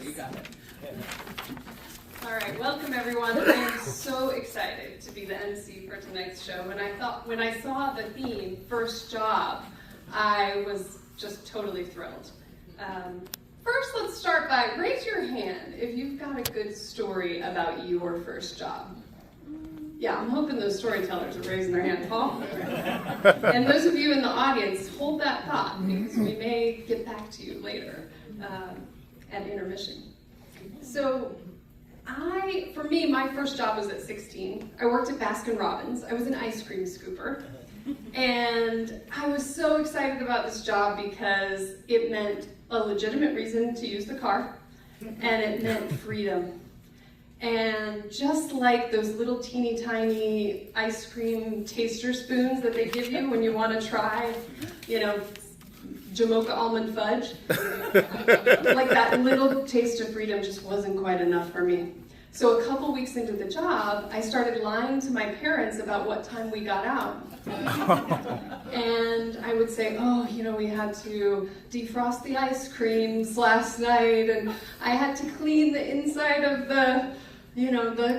you got it. All right, welcome everyone. I am so excited to be the MC for tonight's show. When I saw the theme, first job, I was just totally thrilled. First, let's start by raise your hand if you've got a good story about your first job. Yeah, I'm hoping those storytellers are raising their hand, Paul. And those of you in the audience, hold that thought because we may get back to you later at intermission. So, for me, my first job was at 16. I worked at Baskin-Robbins. I was an ice cream scooper. And I was so excited about this job because it meant a legitimate reason to use the car, and it meant freedom. And just like those little teeny tiny ice cream taster spoons that they give you when you want to try, Jamocha almond fudge, like that little taste of freedom just wasn't quite enough for me. So a couple weeks into the job, I started lying to my parents about what time we got out. And I would say, we had to defrost the ice creams last night, and I had to clean the inside of the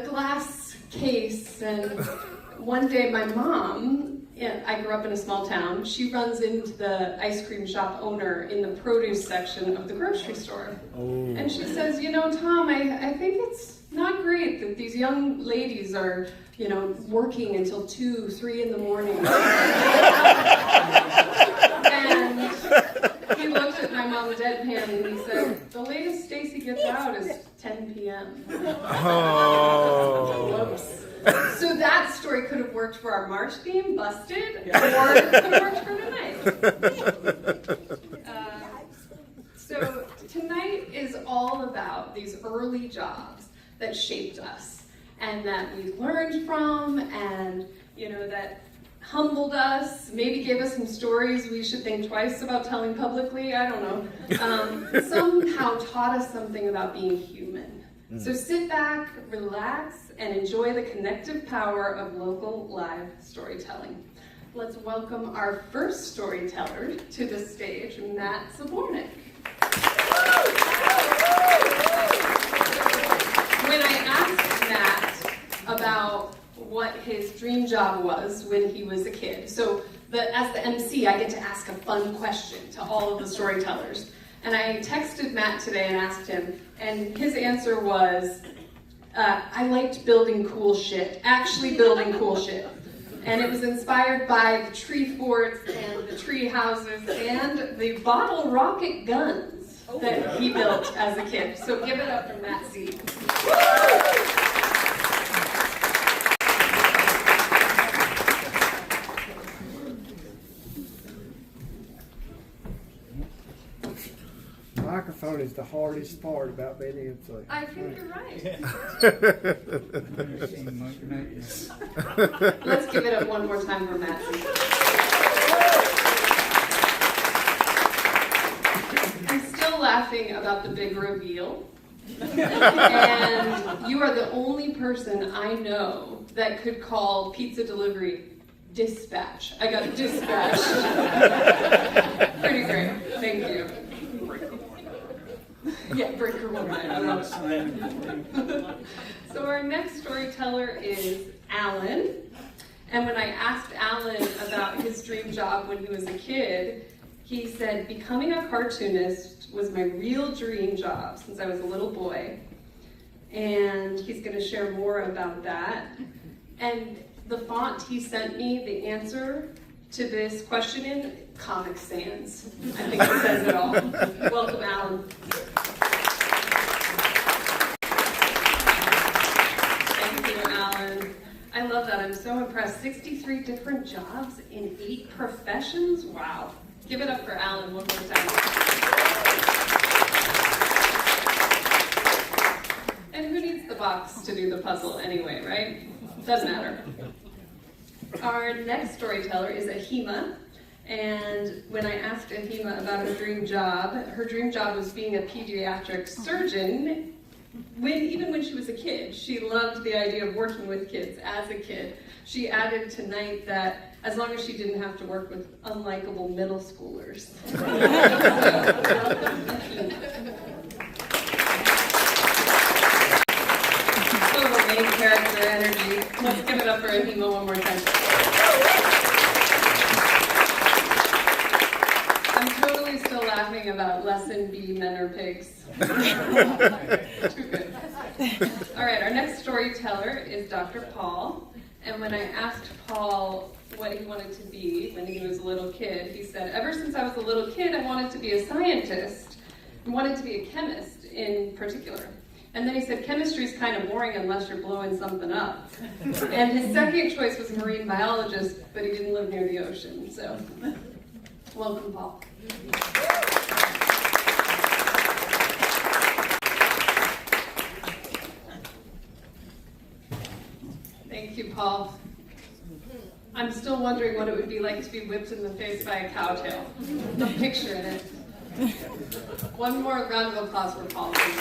glass case. And one day my mom, I grew up in a small town, she runs into the ice cream shop owner in the produce section of the grocery store. Oh. And she says, Tom, I think it's not great that these young ladies are, working until 2, 3 in the morning. And he looked at my mom deadpan and he said, the latest Stacy gets out is 10 p.m. Oh. Whoops. So that story could have worked for our March theme, Busted, or it could have worked for tonight. So tonight is all about these early jobs that shaped us and that we learned from and, that humbled us, maybe gave us some stories we should think twice about telling publicly, I don't know. Somehow taught us something about being human. So sit back, relax, and enjoy the connective power of local live storytelling. Let's welcome our first storyteller to the stage, Matt Zabornik. When I asked Matt about what his dream job was when he was a kid, so as the MC, I get to ask a fun question to all of the storytellers. And I texted Matt today and asked him, and his answer was, I liked building cool shit, actually building cool shit. And it was inspired by the tree forts and the tree houses and the bottle rocket guns that he built as a kid. So give it up for Matt Z. Microphone is the hardest part about being Emcee. I think you're right. Let's give it up one more time for Matt. I'm still laughing about the big reveal. And you are the only person I know that could call pizza delivery dispatch. I got dispatched. Pretty great. Thank you. Yeah, breaker woman. So our next storyteller is Alan. And when I asked Alan about his dream job when he was a kid, he said, becoming a cartoonist was my real dream job since I was a little boy. And he's going to share more about that. And the font he sent me, the answer to this question in, Comic Sans. I think it says it all. Welcome, Alan. Thank you, Alan. I love that. I'm so impressed. 63 different jobs in 8 professions? Wow. Give it up for Alan one more time. And who needs the box to do the puzzle anyway, right? Doesn't matter. Our next storyteller is Ahima. And when I asked Ahima about her dream job was being a pediatric surgeon. Even when she was a kid, she loved the idea of working with kids as a kid. She added tonight that as long as she didn't have to work with unlikable middle schoolers. So, welcome, Ahima. still laughing about lesson B, men are pigs. Too good. All right, our next storyteller is Dr. Paul. And when I asked Paul what he wanted to be when he was a little kid, he said, ever since I was a little kid, I wanted to be a scientist and wanted to be a chemist in particular. And then he said, chemistry's kind of boring unless you're blowing something up. And his second choice was marine biologist, but he didn't live near the ocean. So, welcome, Paul. Thank you, Paul. I'm still wondering what it would be like to be whipped in the face by a cow tail. No picture in it. One more round of applause for Paul, please.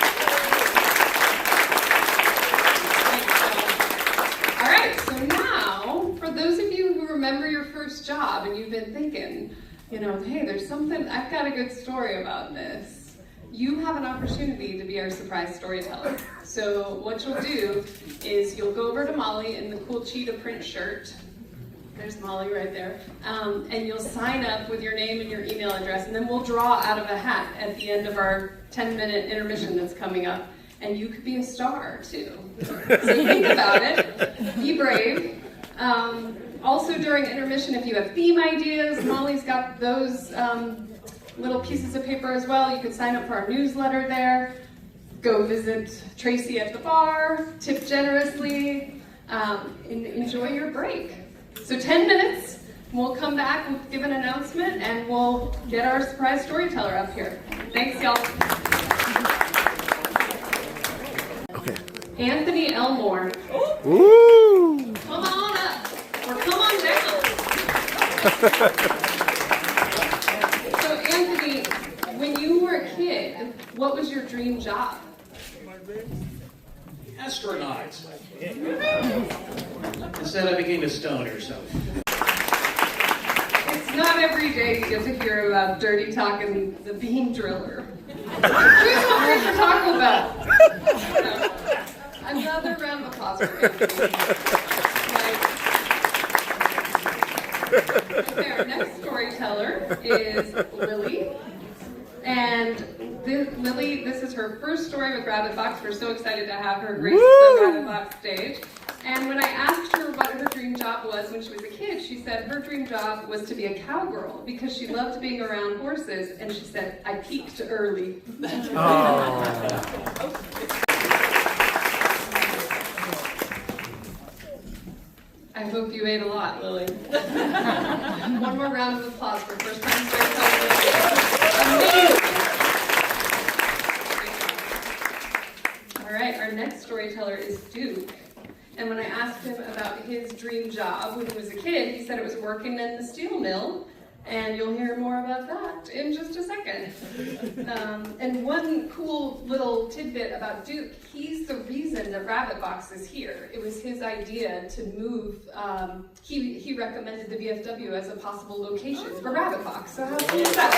All right, so now, for those of you who remember your first job and you've been thinking, hey, there's something, I've got a good story about this. You have an opportunity to be our surprise storyteller. So what you'll do is you'll go over to Molly in the cool cheetah print shirt. There's Molly right there. And you'll sign up with your name and your email address, and then we'll draw out of a hat at the end of our 10-minute intermission that's coming up. And you could be a star, too. So think about it. Be brave. Also, during intermission, if you have theme ideas, Molly's got those little pieces of paper as well. You could sign up for our newsletter there. Go visit Tracy at the bar. Tip generously. And enjoy your break. So 10 minutes, we'll come back, we'll give an announcement, and we'll get our surprise storyteller up here. Thanks, y'all. Okay. Anthony Elmore. Woo! Come on up, or come on down. So Anthony, when you were a kid, what was your dream job? Astronaut. Instead, I became a stoner, so. It's not every day you get to hear about dirty talk and the bean driller. Who's hungry for Taco Bell? No. Another round of applause for Anthony. Okay, our next storyteller is Lily. And Lily, this is her first story with Rabbit Box. We're so excited to have her grace the Rabbit Box stage. And when I asked her what her dream job was when she was a kid, she said her dream job was to be a cowgirl because she loved being around horses. And she said, I peaked early. I hope you ate a lot, Lily. One more round of applause for first-time storyteller. Amazing. All right, our next storyteller is Duke. And when I asked him about his dream job when he was a kid, he said it was working in the steel mill. And you'll hear more about that in just a second. And one cool little tidbit about Duke, he's the reason that Rabbit Box is here. It was his idea to move, he recommended the VFW as a possible location for Rabbit Box. So how cool is that?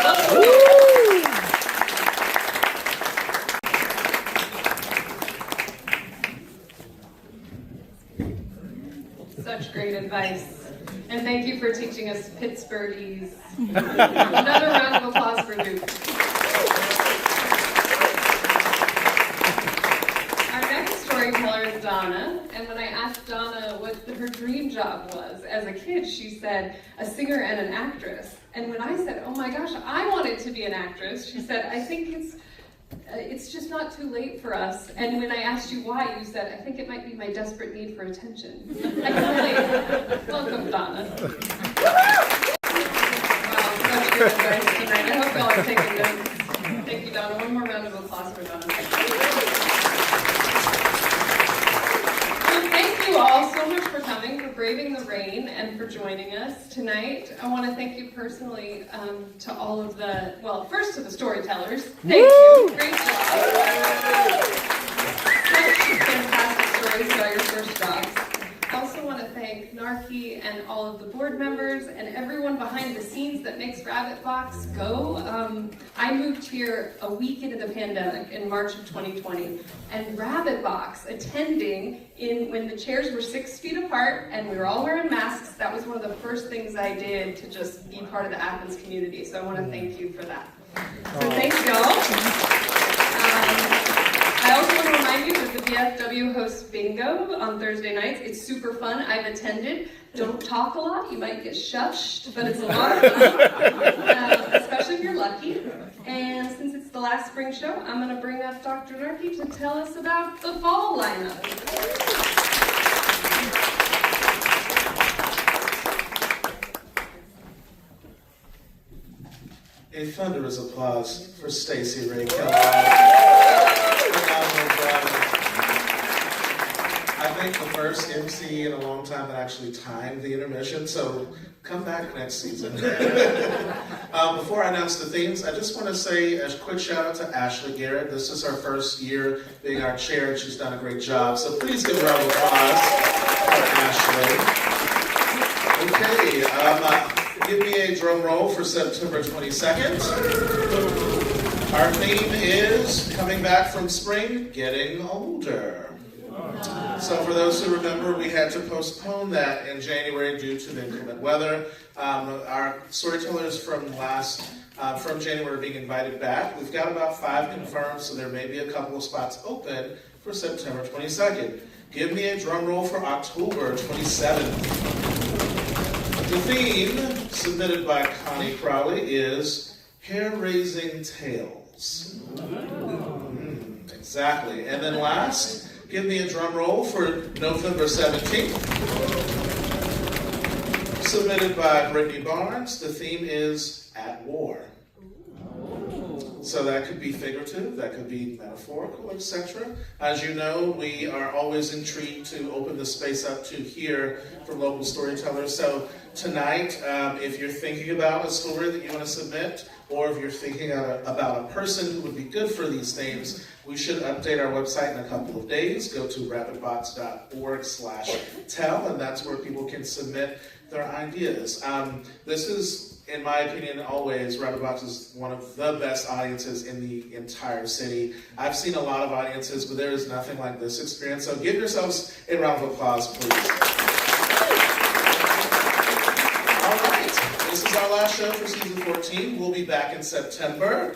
Such great advice. And thank you for teaching us Pittsburghese. Another round of applause for Duke. Our next storyteller is Donna. And when I asked Donna what her dream job was as a kid, she said a singer and an actress. And when I said, oh my gosh, I wanted to be an actress, she said, I think it's just not too late for us. And when I asked you why, you said, I think it might be my desperate need for attention. I can relate. Welcome, Donna. Wow, such good advice tonight. I hope y'all are taking notes. Thank you, Donna. One more round of applause for Donna. Well, thank you all so much for coming, for braving the rain, and for joining us tonight. I want to thank you personally to all of the, well, first to the storytellers. Thank you. Great job. Such fantastic stories about your first jobs. I also want to thank Narky and all of the board members and everyone behind the scenes that makes Rabbit Box go. I moved here a week into the pandemic in March of 2020, and Rabbit Box attending when the chairs were 6 feet apart and we were all wearing masks, that was one of the first things I did to just be part of the Athens community. So I want to thank you for that. So thanks, y'all. I also want to remind you that the VFW hosts bingo on Thursday nights. It's super fun. I've attended. Don't talk a lot. You might get shushed, but it's a lot of fun, especially if you're lucky. And since it's the last spring show, I'm going to bring up Dr. Narky to tell us about the fall lineup. A thunderous applause for Stacy, Raye, Kellogg. Phenomenal job. I think the first MC in a long time that actually timed the intermission, so come back next season. Before I announce the themes, I just want to say a quick shout out to Ashley Garrett. This is her first year being our chair, and she's done a great job. So please give a round of applause for Ashley. Okay, give me a drum roll for September 22nd. Our theme is coming back from spring, getting older. So for those who remember, we had to postpone that in January due to the inclement weather. Our storytellers from January are being invited back. We've got about 5 confirmed, so there may be a couple of spots open for September 22nd. Give me a drum roll for October 27th. The theme, submitted by Connie Crowley, is hair-raising tales. Exactly. And then last, give me a drum roll for November 17th. Submitted by Brittany Barnes. The theme is at war. So that could be figurative, that could be metaphorical, etc. As you know, we are always intrigued to open the space up to hear from local storytellers. So tonight, if you're thinking about a story that you want to submit, or if you're thinking about a person who would be good for these themes, we should update our website in a couple of days. Go to rapidbox.org/tell, and that's where people can submit their ideas. This is, in my opinion, always, Rapidbox is one of the best audiences in the entire city. I've seen a lot of audiences, but there is nothing like this experience. So give yourselves a round of applause, please. All right, this is our last show for season 14. We'll be back in September.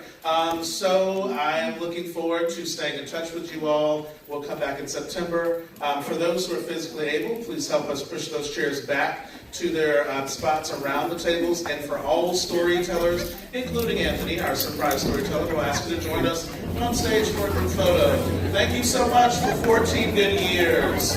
So I am looking forward to staying in touch with you all. We'll come back in September. For those who are physically able, please help us push those chairs back to their spots around the tables. And for all storytellers, including Anthony, our surprise storyteller, we'll ask you to join us on stage for a group photo. Thank you so much for 14 good years.